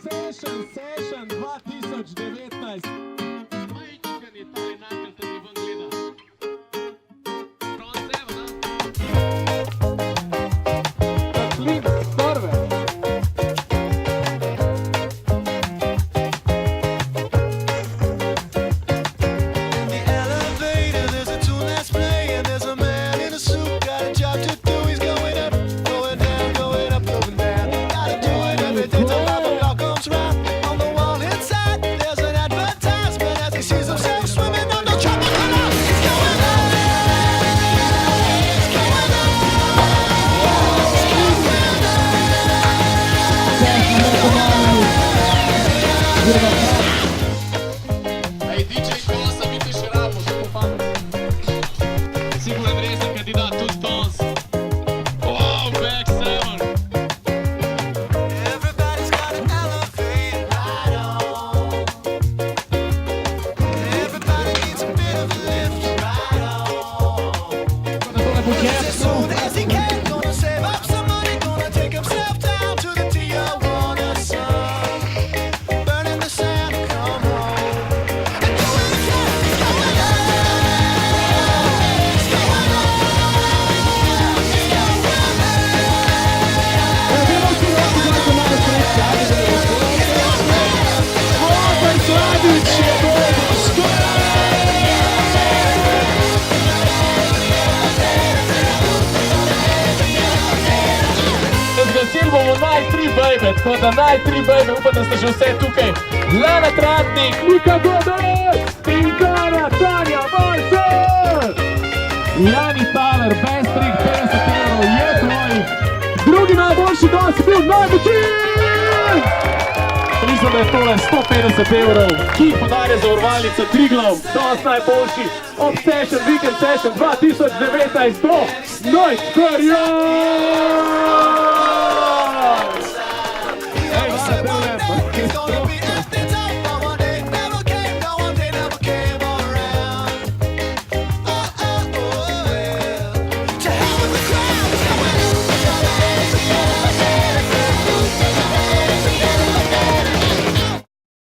Session 2019. Majčkani ta enakel tudi ven gleda. Prav sebe, ne? Taklin, prve. Ej, DJ Kosa, mi te še rabo, super fan. Siguren resen kandidat, tudi danes. Wow, back seven. Everybody's got an elevator right on. Everybody needs a bit of a lift right on. As soon as he can, gonna save up some money, gonna take himself down to the Tijuana sun. Burning the sand, come home. And going again, going on. It's going on. It's going Zglasil bomo Night 3 Baby, tako da Night 3 Baby, upam, da ste že vse tukaj. Lana Tratnik, Nika Godec, Tinkara, Tanja Marcel, Jani Taler, Bestrik, 50 evrov, je tvoj. Drugi najboljši danes je bil najboljši. Mislim, da je tole 150 evrov, ki podarja zavarovalnica Triglav, danes najboljši Obsession Weekend Session 2019 do Night Career! Ej,